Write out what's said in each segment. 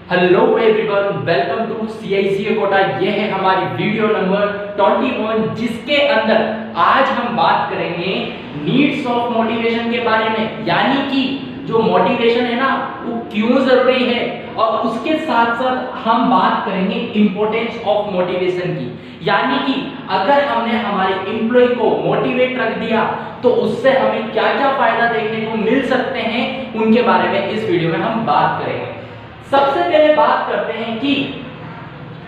Hello everyone, welcome to CICA Kota. ये है हमारी वीडियो नंबर 21, जिसके अंदर आज हम बात करेंगे नीड्स ऑफ मोटिवेशन के बारे में। यानी कि जो मोटिवेशन है ना, वो क्यों जरूरी है, और उसके साथ साथ हम बात करेंगे इंपॉर्टेंस ऑफ मोटिवेशन की। यानी कि अगर हमने हमारे एम्प्लॉय को मोटिवेट रख दिया तो उससे हमें क्या क्या फायदा देखने को मिल सकते हैं, उनके बारे में इस वीडियो में हम बात करेंगे। सबसे पहले बात करते हैं कि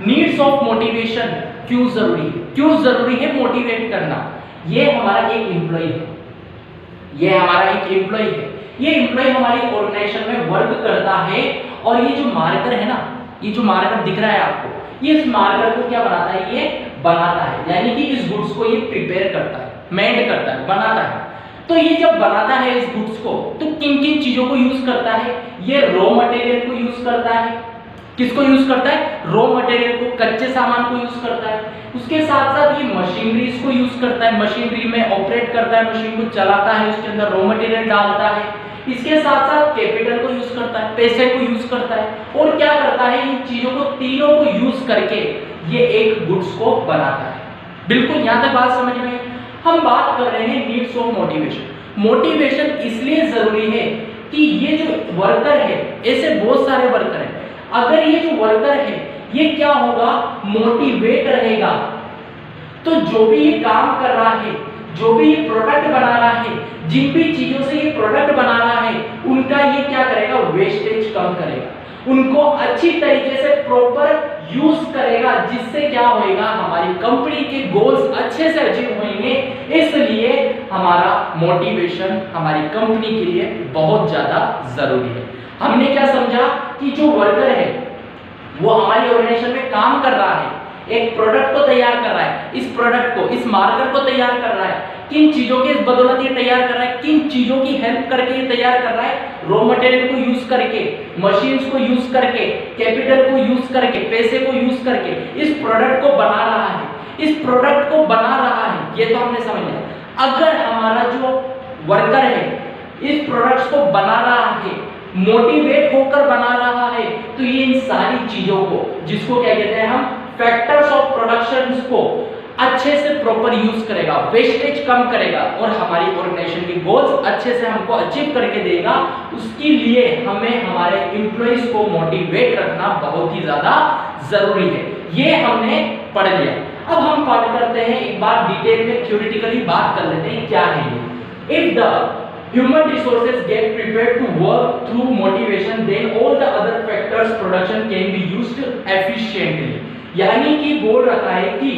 नीड्स ऑफ मोटिवेशन क्यों जरूरी है, क्यों जरूरी है मोटिवेट करना। ये हमारा एक एम्प्लॉय है, ये हमारा एक एम्प्लॉय है। ये एम्प्लॉय हमारी ऑर्गेनाइजेशन में वर्क करता है, और ये जो मार्कर है ना, ये जो मार्कर दिख रहा है आपको, ये इस मार्कर को क्या बनाता है, ये बनाता है। यानी कि इस गुड्स को ये प्रिपेयर करता है, मेड करता है, बनाता है। तो ये जब बनाता है इस गुड्स को, तो किन किन चीजों को यूज करता है, ये रॉ मटेरियल को यूज करता है। किसको यूज करता है? रॉ मटेरियल को, कच्चे सामान को यूज करता है। उसके साथ साथ ये मशीनरीज को यूज करता है, मशीनरी में ऑपरेट करता है, मशीन को चलाता है, उसके अंदर रॉ मटेरियल डालता है। इसके साथ साथ कैपिटल को यूज करता है, पैसे को यूज करता है, और क्या करता है, इन चीजों को, तीनों को यूज करके ये एक गुड्स को बनाता है। बिल्कुल यहां तक बात समझ में। हम बात कर रहे हैं नीड्स ऑफ मोटिवेशन। मोटिवेशन इसलिए जरूरी है कि ये जो वर्कर है, ऐसे बहुत सारे वर्कर हैं, अगर ये जो वर्कर है ये क्या होगा, मोटिवेट रहेगा, तो जो भी ये काम कर रहा है, जो भी ये प्रोडक्ट बना रहा है, जिन भी चीजों से ये प्रोडक्ट बना रहा है, उनका ये क्या करेगा, वेस्टेज कम करेगा, उनको अच्छी तरीके से प्रॉपर यूज करेगा, जिससे क्या होएगा, हमारी कंपनी के गोल्स अच्छे से अचीव होंगे। इसलिए हमारा मोटिवेशन हमारी कंपनी के लिए बहुत ज्यादा जरूरी है। हमने क्या समझा कि जो वर्कर है वो हमारी ऑर्गेनाइजेशन में काम कर रहा है, एक प्रोडक्ट को तैयार कर रहा है, इस प्रोडक्ट को, इस मार्कर को तैयार कर रहा है, किन चीजों के बदौलत ये तैयार कर रहा है, किन चीजों की हेल्प करके ये तैयार कर रहा है, रॉ मटेरियल को यूज करके, मशीन्स को यूज करके, कैपिटल को यूज करके, पैसे को यूज करके इस प्रोडक्ट को बना रहा है, इस प्रोडक्ट को बना रहा है। ये तो हमने समझ लिया। अगर हमारा जो वर्कर है इस प्रोडक्ट्स को बना रहा है, मोटिवेट होकर बना रहा है, तो ये इन सारी चीजों को, जिसको क्या कहते हैं हम, फैक्टर्स ऑफ प्रोडक्शन, को अच्छे से प्रॉपर यूज करेगा, वेस्टेज कम करेगा, और हमारी ऑर्गेनाइजेशन की गोल्स अच्छे से हमको अचीव करके देगा। उसके लिए हमें हमारे एम्प्लॉइज को मोटिवेट रखना बहुत ही ज्यादा जरूरी है। ये हमने पढ़ लिया। अब हम बात करते हैं, एक बार डिटेल में थ्योरेटिकली बात कर लेते हैं क्या है ये। If the human resources get prepared to work through motivation, then all the other factors production can be used efficiently। यानी कि बोल रखा है कि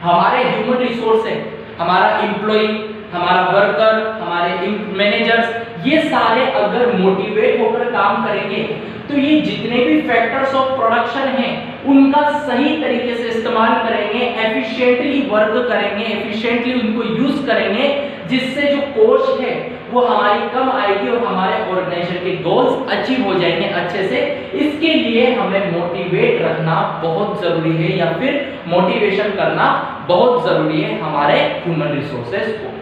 हमारे ह्यूमन रिसोर्स है, हमारा एम्प्लॉय, हमारा वर्कर, हमारे मैनेजर्स, ये सारे अगर मोटिवेट होकर काम करेंगे तो ये जितने भी फैक्टर्स ऑफ प्रोडक्शन हैं उनका सही तरीके से इस्तेमाल करेंगे, एफिशिएंटली वर्क करेंगे, एफिशिएंटली उनको यूज करेंगे, जिससे जो कॉस्ट है वो हमारी कम आएगी और हमारे ऑर्गेनाइजेशन के गोल्स अचीव हो जाएंगे अच्छे से। इसके लिए हमें मोटिवेट रखना बहुत जरूरी है, या फिर मोटिवेशन करना बहुत जरूरी है हमारे ह्यूमन रिसोर्सेज को।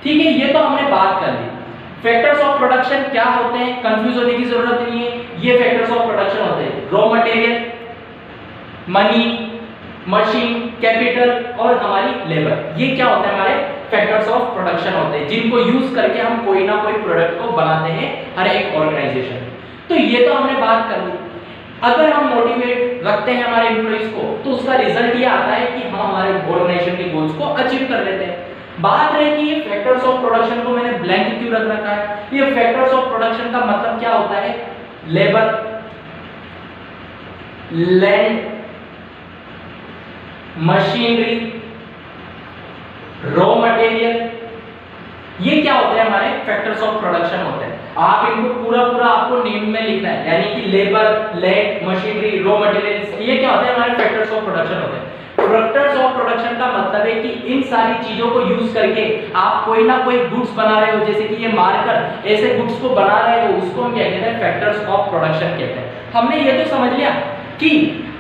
ठीक है, ये तो हमने बात कर ली। फैक्टर्स ऑफ प्रोडक्शन क्या होते हैं, कंफ्यूज होने की जरूरत नहीं है। ये फैक्टर्स ऑफ प्रोडक्शन होते हैं raw material, money, machine, capital और हमारी लेबर। ये क्या होता है, हमारे फैक्टर्स ऑफ प्रोडक्शन होते हैं, जिनको यूज करके हम कोई ना कोई प्रोडक्ट को बनाते हैं हर एक ऑर्गेनाइजेशन। तो ये तो हमने बात कर ली। अगर हम मोटिवेट रखते हैं हमारे एम्प्लॉइज को, तो उसका रिजल्ट ये आता है कि हम हमारे ऑर्गेनाइजेशन के गोल्स को अचीव कर लेते हैं। बात रही कि ये फैक्टर्स ऑफ प्रोडक्शन को मैंने ब्लैंक क्यों रख रखा है। ये फैक्टर्स ऑफ प्रोडक्शन का मतलब क्या होता है, labour, land, machinery, raw material, ये क्या होते हैं, हमारे फैक्टर्स ऑफ प्रोडक्शन होते हैं। आप इनको पूरा पूरा आपको नेम में लिखना है, यानी कि labour, land, machinery, raw material, ये क्या होते हैं, हमारे फैक्टर्स ऑफ प्रोडक्शन होते हैं। फैक्टर्स ऑफ प्रोडक्शन का मतलब है कि इन सारी चीजों को यूज करके आप कोई ना कोई गुड्स बना रहे हो, जैसे कि ये मार्कर, ऐसे गुड्स को बना रहे हो, उसको हम क्या कहते हैं, फैक्टर्स ऑफ प्रोडक्शन कहते हैं। हमने ये तो समझ लिया कि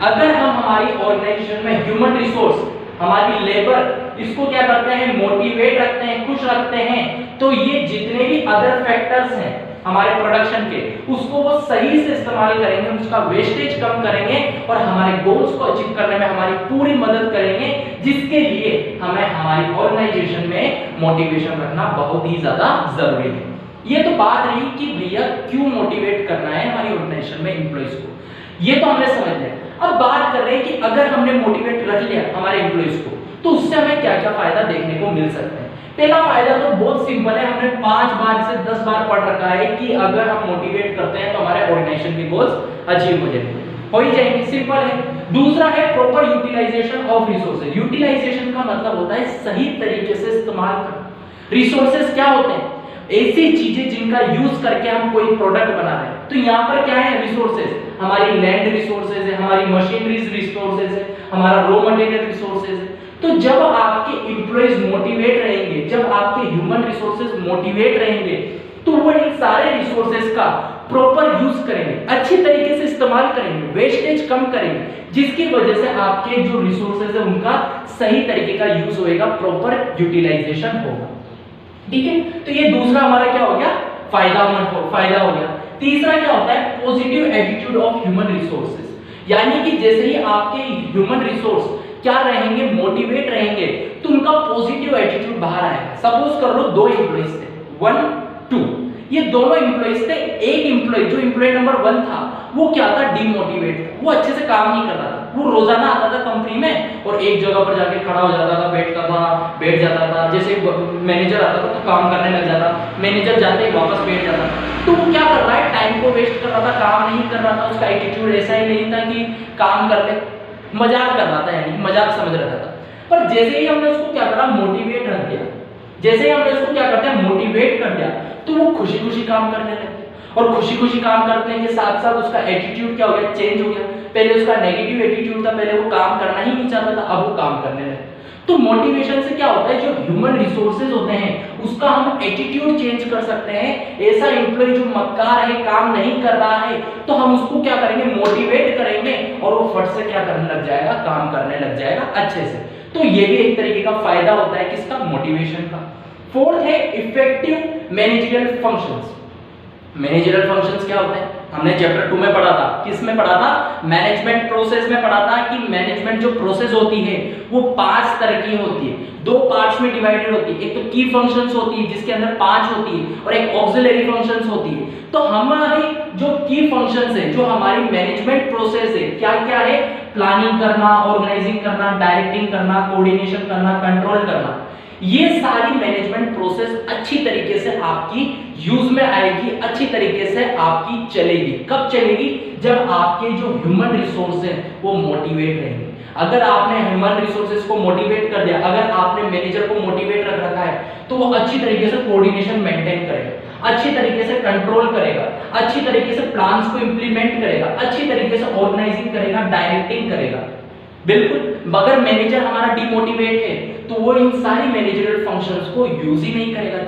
अगर हम हमारी ऑर्गेनाइजेशन में ह्यूमन रिसोर्स, हमारी लेबर, इसको क्या करते हैं, मोटिवेट रखते हैं, खुश रखते हैं, तो ये जितने भी अदर फैक्टर्स हैं हमारे प्रोडक्शन के, उसको वो सही से इस्तेमाल करेंगे, उसका वेस्टेज कम करेंगे और हमारे गोल्स को अचीव करने में हमारी पूरी मदद करेंगे, जिसके लिए हमें हमारी ऑर्गेनाइजेशन में मोटिवेशन रखना बहुत ही ज्यादा जरूरी है। ये तो बात रही कि भैया क्यों मोटिवेट करना है हमारी ऑर्गेनाइजेशन में एम्प्लॉइज को, ये तो हमने समझ लिया। अब बात कर रहे हैं कि अगर हमने मोटिवेट रख लिया हमारे एम्प्लॉइज को, तो उससे हमें क्या क्या फायदा देखने को मिल सकते हैं। पहला फायदा तो बहुत सिंपल है, हमने 5 बार से 10 बार पढ़ रखा है कि अगर हम मोटिवेट करते हैं तो हमारे ऑर्गेनाइजेशन के गोल्स अचीव हो जाएंगे, हो ही जाएंगे, सिंपल है। दूसरा है proper utilization of resources. Utilization का मतलब होता है सही तरीके से इस्तेमाल करना। रिसोर्सेज क्या होते हैं? ऐसी चीजें जिनका यूज करके हम कोई प्रोडक्ट बना रहे हैं। तो यहाँ पर क्या है रिसोर्सेज? हमारी लैंड रिसोर्सेज है, हमारी मशीनरीज रिसोर्सेज है, हमारा रॉ मटेरियल रिसोर्सेज है। तो जब आपके एम्प्लॉइज मोटिवेट रहेंगे, जब आपके ह्यूमन रिसोर्सेज मोटिवेट रहेंगे, तो वो इन सारे रिसोर्सेज का प्रॉपर यूज करेंगे, अच्छी तरीके से इस्तेमाल करेंगे, वेस्टेज कम करेंगे, जिसकी वजह से आपके जो रिसोर्सेज है उनका सही तरीके का यूज होएगा, प्रॉपर यूटिलाइजेशन होगा। ठीक है, तो ये दूसरा हमारा क्या हो गया? फायदा हो गया। तीसरा क्या होता है? Positive attitude of human resources. यानी कि जैसे ही आपके ह्यूमन रिसोर्स क्या रहेंगे, मोटिवेट रहेंगे, तो उनका पॉजिटिव एटीट्यूड बाहर आएगा। सपोज कर लो 2 एम्प्लॉइज थे, 1 2, ये दोनों एम्प्लॉइज थे। एक एम्प्लॉय जो एम्प्लॉय नंबर 1 था वो क्या था? डिमोटिवेट, वो अच्छे से काम नहीं कर रहा था। वो रोजाना आता था कंपनी में और एक जगह पर जाके खड़ा हो जाता था, बैठ जाता था। जैसे मैनेजर आता था तो काम करने लग जाता, मैनेजर जाते ही वापस बैठ जाता। तो वो क्या कर रहा है? टाइम को वेस्ट कर रहा था, काम नहीं कर रहा था। उसका एटीट्यूड ऐसा ही नहीं था कि काम कर ले, मजाक कर रहा था, यानी मजाक समझ रहा था। पर जैसे ही हमने उसको क्या करा? मोटिवेट रख दिया। जैसे ही हमने उसको क्या करते हैं? मोटिवेट कर दिया, तो वो खुशी खुशी काम करने लगे। और खुशी खुशी काम करने के साथ साथ उसका एटीट्यूड क्या हो गया? चेंज हो गया। पहले उसका नेगेटिव एटीट्यूड था, पहले वो काम करना ही नहीं चाहता था, अब वो काम करने लगे। तो मोटिवेशन से क्या होता है? जो ह्यूमन रिसोर्सेज होते हैं उसका हम एटीट्यूड चेंज कर सकते हैं। ऐसा एम्प्लॉय जो मक्कार है, काम नहीं कर रहा है, तो हम उसको क्या करेंगे? मोटिवेट करेंगे और वो फट से क्या करने लग जाएगा? काम करने लग जाएगा अच्छे से। तो ये भी एक तरीके का फायदा होता है किसका? मोटिवेशन का। फोर्थ है effective managerial functions. Managerial functions क्या होते हैं? हमने चैप्टर 2 में पढ़ा था। किस में पढ़ा था? मैनेजमेंट प्रोसेस में पढ़ा था कि मैनेजमेंट जो प्रोसेस होती है वो 5 तरह की होती है, 2 पार्ट्स में डिवाइडेड होती है। एक तो की फंक्शंस होती है जिसके अंदर 5 होती है, और एक ऑक्सिलरी फंक्शंस होती है। तो हमारी जो की फंक्शंस है, जो हमारी मैनेजमेंट प्रोसेस है, क्या क्या है? प्लानिंग करना, ऑर्गेनाइजिंग करना, डायरेक्टिंग करना, कोऑर्डिनेशन करना, कंट्रोल करना। ये सारी मैनेजमेंट प्रोसेस अच्छी तरीके से आपकी यूज में आएगी, अच्छी तरीके से आपकी चलेगी। कब चलेगी? जब आपके जो ह्यूमन रिसोर्स है वो मोटिवेट रहेंगे। अगर आपने ह्यूमन रिसोर्सेज को मोटिवेट कर दिया, अगर आपने मैनेजर को मोटिवेट रख रखा है, तो वो अच्छी तरीके से कोऑर्डिनेशन मेंटेन करेगा, अच्छी तरीके से कंट्रोल करेगा, अच्छी तरीके से प्लान्स को इंप्लीमेंट करेगा, अच्छी तरीके से ऑर्गेनाइजिंग करेगा, डायरेक्टिंग करेगा। बिल्कुल। अगर मैनेजर हमारा डिमोटिवेट है तो वो इन सारी मैनेजरियल फंक्शंस को यूज ही नहीं करेगा।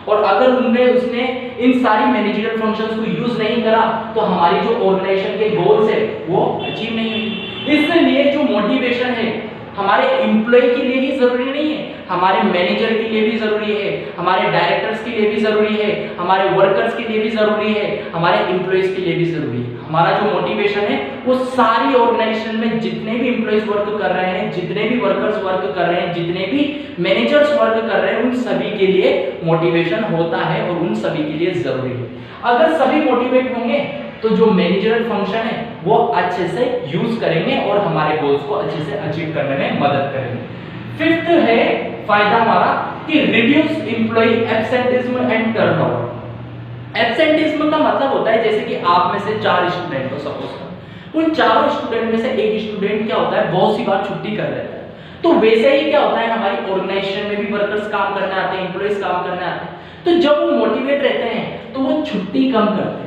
और अगर उसने इन सारी मैनेजरियल फंक्शंस को यूज नहीं करा तो हमारी जो ऑर्गेनाइजेशन के गोल्स है वो अचीव नहीं होंगे। इसलिए जो मोटिवेशन है हमारे एम्प्लॉय के लिए ही जरूरी नहीं है, हमारे मैनेजर के लिए भी जरूरी है, हमारे डायरेक्टर्स के लिए भी जरूरी है, हमारे वर्कर्स के लिए भी जरूरी है, हमारे एम्प्लॉइज के लिए भी जरूरी है। हमारा जो मोटिवेशन है वो सारी ऑर्गेनाइजेशन में जितने भी एम्प्लॉइज वर्क कर रहे हैं, जितने भी वर्कर्स वर्क कर रहे हैं, जितने भी मैनेजर्स वर्क कर रहे हैं, उन सभी के लिए मोटिवेशन होता है और उन सभी के लिए जरूरी है। अगर सभी मोटिवेट होंगे तो जो मैनेजरल फंक्शन है वो अच्छे से यूज करेंगे और हमारे गोल्स को अच्छे से अचीव करने में मदद करेंगे। फिफ्थ है फायदा हमारा कि reduce employ absenteeism and turnover. Absenteeism का मतलब होता है जैसे कि आप में से 4 स्टूडेंट हो, सपोज उन चारों स्टूडेंट में से एक स्टूडेंट क्या होता है? बहुत सी बार छुट्टी कर देता है। तो वैसे ही क्या होता है? हमारी ऑर्गेनाइजेशन में भी वर्कर्स काम करने आते हैं, एम्प्लॉइज काम करने आते हैं। तो जब वो मोटिवेट रहते हैं तो वो छुट्टी कम करते हैं।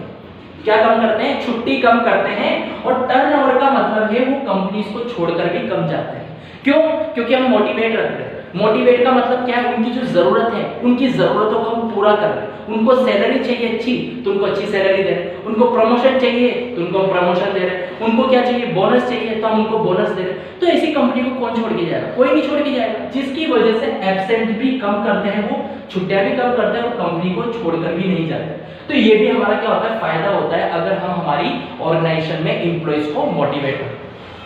क्या कम करते हैं? छुट्टी कम करते हैं। और टर्नओवर का मतलब है वो कंपनीज को छोड़कर भी कम जाते हैं। क्यों? क्योंकि हम मोटिवेट रखते हैं। मोटिवेट का मतलब क्या है? उनकी जो जरूरत है, उनकी जरूरतों को हम पूरा कर रहे हैं। उनको सैलरी चाहिए अच्छी तो उनको अच्छी सैलरी दे रहे हैं, उनको प्रमोशन चाहिए तो उनको प्रमोशन दे रहे हैं, उनको क्या चाहिए, बोनस चाहिए, तो हम उनको बोनस दे रहे हैं। तो ऐसी कंपनी को कौन छोड़ के जाएगा, कोई नहीं छोड़ के जाएगा। जिसकी वजह से एब्सेंट भी कम करते हैं, वो छुट्टियां भी कम करते हैं और कंपनी को छोड़कर भी नहीं जाते। तो ये भी हमारा क्या होता है, फायदा होता है अगर हम हमारी ऑर्गेनाइजेशन में एम्प्लॉइज को मोटिवेट करें।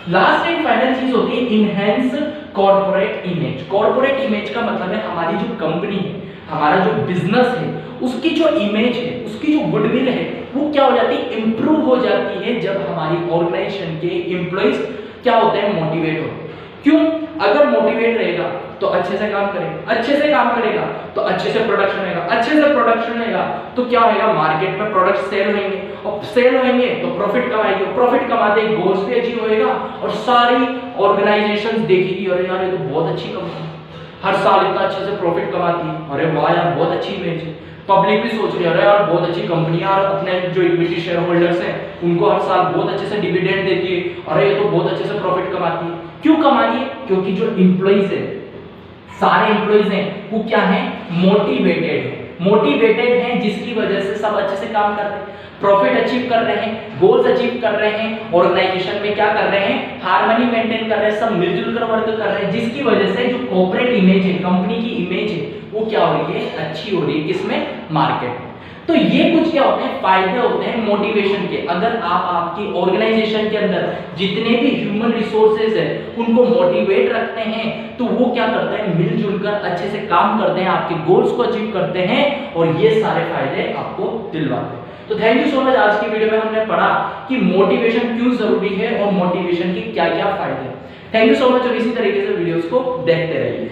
लास्ट एंड फाइनल चीज होती है enhance corporate image. Corporate image का मतलब है हमारी जो कंपनी है, हमारा जो बिजनेस है, उसकी जो इमेज है, उसकी जो गुडविल है, वो क्या हो जाती है, इंप्रूव हो जाती है जब हमारी ऑर्गेनाइजेशन के एम्प्लॉइज क्या होते हैं, मोटिवेट होते हैं। क्यों? अगर मोटिवेट रहेगा तो अच्छे से काम करेगा, अच्छे से काम करेगा तो अच्छे से प्रोडक्शन रहेगा, अच्छे से प्रोडक्शन रहेगा तो क्या होगा, मार्केट में प्रोडक्ट सेल होंगे, और सेल होंगे तो प्रॉफिट कमाएंगे, प्रॉफिट कमाते ही गोल्स भी अचीव होएगा और सारी ऑर्गेनाइजेशंस देखेगी, अरे यार ये तो बहुत अच्छी कंपनी है, हर साल इतना अच्छे से प्रॉफिट कमाती है, अरे वाह यार बहुत अच्छी इमेज है। पब्लिक भी सोच रही है, अरे यार बहुत अच्छी कंपनी है, और अपने जो इक्विटी शेयर होल्डर्स हैं उनको हर साल बहुत अच्छे से डिविडेंड देती है, अरे ये तो बहुत अच्छे से प्रॉफिट कमाती है। क्यों कमा रही है? क्योंकि जो एम्प्लॉइज है, सारे एम्प्लॉइज हैं, वो क्या है, मोटिवेटेड है, मोटिवेटेड हैं, जिसकी वजह से सब अच्छे से काम कर रहे हैं, प्रॉफिट अचीव कर रहे हैं, गोल्स अचीव कर रहे हैं, ऑर्गेनाइजेशन में क्या कर रहे हैं, हार्मनी मेंटेन कर रहे हैं, सब मिलजुल कर वर्क कर रहे हैं, जिसकी वजह से जो कॉर्पोरेट इमेज है, कंपनी की इमेज है, वो क्या हो रही है, अच्छी हो रही है, किसमें, मार्केट में। तो ये कुछ क्या होते हैं, फायदे होते हैं मोटिवेशन के। अगर आप आपकी ऑर्गेनाइजेशन के अंदर जितने भी ह्यूमन रिसोर्सेज है उनको मोटिवेट रखते हैं, तो वो क्या करते हैं, मिलजुल कर अच्छे से काम करते हैं, आपके गोल्स को अचीव करते हैं और ये सारे फायदे आपको दिलवाते हैं। तो थैंक यू सो मच। आज की वीडियो में हमने पढ़ा कि मोटिवेशन क्यों जरूरी है और मोटिवेशन के क्या क्या फायदे हैं। थैंक यू सो मच और इसी तरीके से वीडियोस को देखते रहिए।